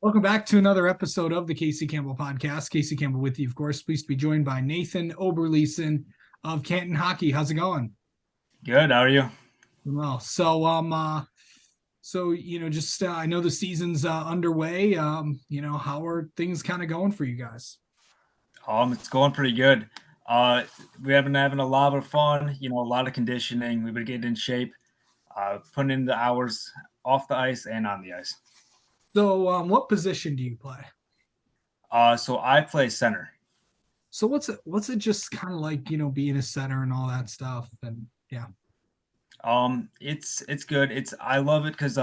Welcome back to another episode of the Casey Campbell podcast. Casey Campbell with you, of course. Pleased to be joined by Nathan Oberliesen of Canton Hockey. How's it going? Good. How are you? Well, just I know the season's underway. How are things kind of going for you guys? It's going pretty good. We have been having a lot of fun. A lot of conditioning. We've been getting in shape, putting in the hours off the ice and on the ice. What position do you play? So I play center. So what's it just kind of like, being a center and all that stuff? And yeah. It's good. I love it because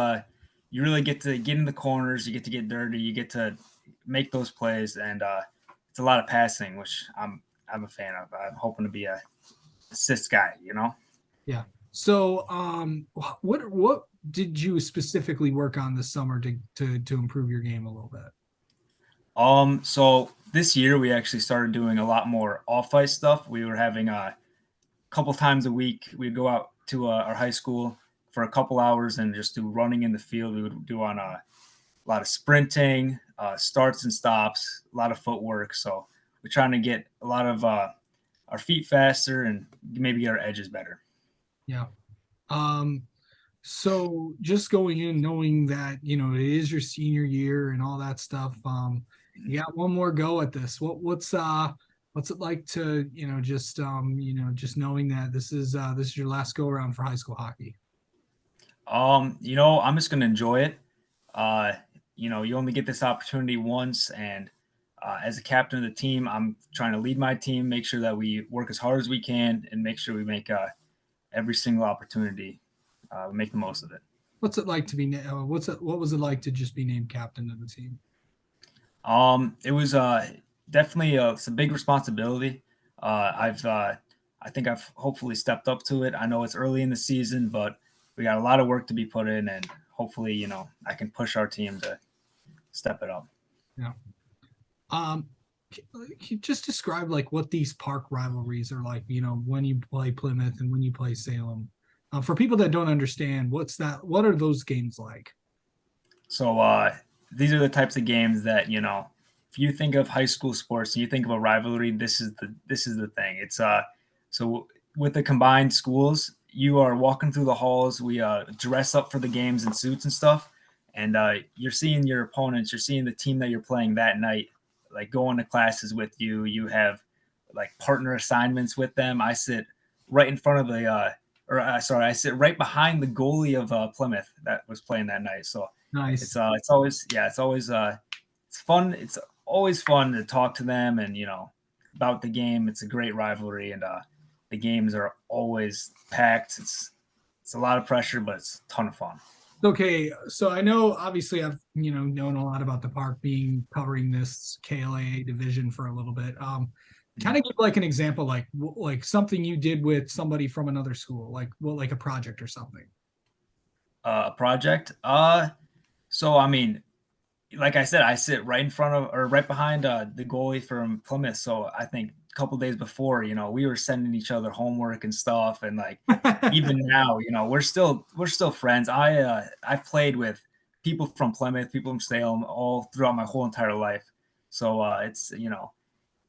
you really get to get in the corners. You get to get dirty. You get to make those plays, and it's a lot of passing, which I'm a fan of. I'm hoping to be a assist guy. Yeah. What did you specifically work on this summer to improve your game a little bit? So this year we actually started doing a lot more off ice stuff. We were having a couple times a week. We'd go out to our high school for a couple hours and just do running in the field. We would do on a lot of sprinting, starts and stops, a lot of footwork. So we're trying to get a lot of our feet faster and maybe get our edges better. Yeah. Um, so just going in knowing that, it is your senior year and all that stuff, you got one more go at this. What's it like to, just knowing that this is your last go around for high school hockey? I'm just gonna enjoy it. You only get this opportunity once, and as a captain of the team, I'm trying to lead my team, make sure that we work as hard as we can, and make sure we make every single opportunity, make the most of it. What's it like to be what was it like to just be named captain of the team? It was definitely it's a big responsibility. I think I've hopefully stepped up to it. I know it's early in the season, but we got a lot of work to be put in, and hopefully, I can push our team to step it up. Yeah. Um, can you just describe like what these park rivalries are like, when you play Plymouth and when you play Salem. For people that don't understand, what are those games like? So these are the types of games that if you think of high school sports and you think of a rivalry, this is the thing. It's so with the combined schools, you are walking through the halls. We dress up for the games in suits and stuff, and you're seeing your opponents. You're seeing the team that you're playing that night, like going to classes with you. You have like partner assignments with them. I sit right in front of the sorry, I sit right behind the goalie of Plymouth that was playing that night. So Nice. it's fun. It's always fun to talk to them and about the game. It's a great rivalry, and the games are always packed. It's a lot of pressure, but it's a ton of fun. Okay, so I know obviously I've known a lot about the park being covering this KLAA division for a little bit. Kind Mhm. of give like an example, like something you did with somebody from another school, like a project or something. A project. So I mean, like I said, I sit right in front of or right behind the goalie from Plymouth. So I think a couple days before, we were sending each other homework and stuff, and like even now, we're still friends. I've played with people from Plymouth, people from Salem, all throughout my whole entire life. So it's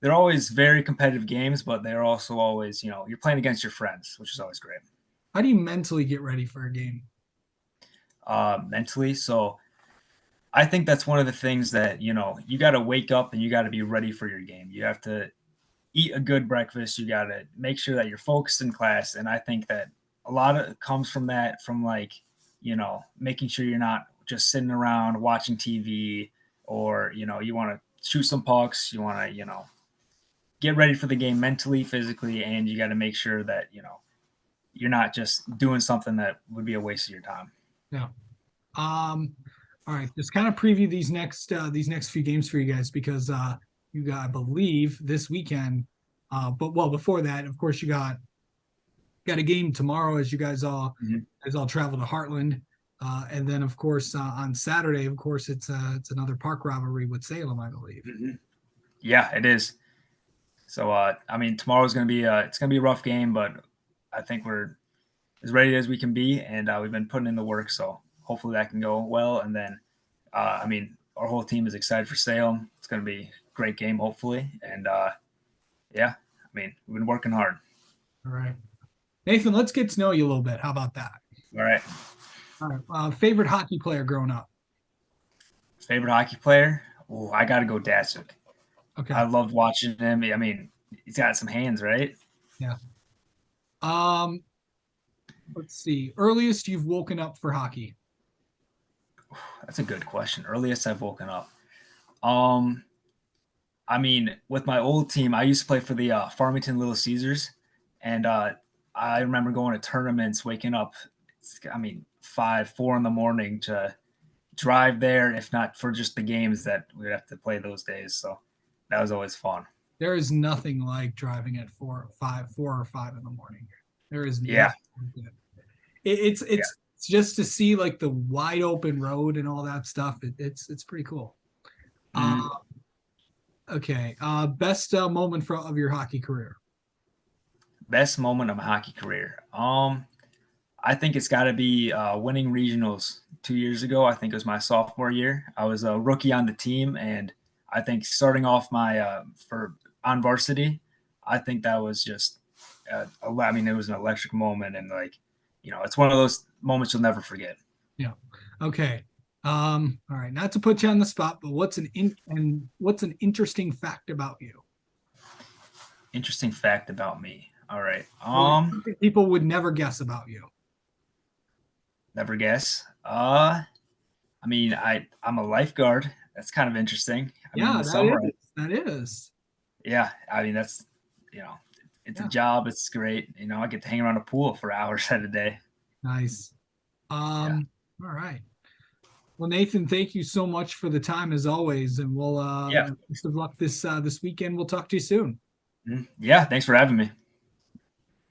they're always very competitive games, but they're also always you're playing against your friends, which is always great. How do you mentally get ready for a game? Mentally. So I think that's one of the things that you got to wake up and you got to be ready for your game. You have to eat a good breakfast. You got to make sure that you're focused in class, and I think that a lot of it comes from that, from like making sure you're not just sitting around watching TV, or you want to shoot some pucks. You want to get ready for the game mentally, physically, and you got to make sure that you're not just doing something that would be a waste of your time. Yeah. Um, all right, just kind of preview these next few games for you guys because you got, I believe, this weekend. But well, before that, of course, you got a game tomorrow as you Mhm. guys all travel to Heartland. And then of course on Saturday, of course, it's another park rivalry with Salem, I believe. Mhm. Yeah, it is. So I mean, tomorrow's gonna be it's gonna be a rough game, but I think we're as ready as we can be, and we've been putting in the work. So hopefully that can go well. And then, I mean, our whole team is excited for Salem. It's going to be a great game, hopefully. And yeah, I mean, we've been working hard. All right. Nathan, let's get to know you a little bit. How about that? All right. All right. Favorite hockey player growing up? Favorite hockey player? Oh, I got to go Datsuk. Okay. I loved watching him. I mean, he's got some hands, right? Yeah. Um, let's see. Earliest you've woken up for hockey? That's a good question. Earliest I've woken up. Um, I mean, with my old team, I used to play for the Farmington Little Caesars, and I remember going to tournaments, waking up. I mean, 5, 4 in the morning to drive there, if not for just the games that we'd have to play those days. So that was always fun. There is nothing like driving at 4 or 5 in the morning. There is Yeah, nothing like it. It's just to see like the wide open road and all that stuff. It's pretty cool. yeah. Uh, okay. Best moment of your hockey career. Best moment of my hockey career. I think it's got to be winning regionals 2 years ago. I think it was my sophomore year. I was a rookie on the team, and I think starting off my for on varsity, I think that was just. I mean, it was an electric moment, and like, it's one of those moments you'll never forget. Yeah. Okay. All right. Not to put you on the spot, but what's an interesting fact about you? Interesting fact about me. All right. Or something people would never guess about you. Never guess. I mean, I'm a lifeguard. That's kind of interesting. I mean, in Yeah, the summer, that is. yeah. I mean, that's you know, it's a Yeah. job. It's great. I get to hang around a pool for hours at a day. Nice. Yeah, All right. Well, Nathan, thank you so much for the time as always, and we'll yeah, best of luck this weekend. We'll talk to you soon. yeah. Thanks for having me.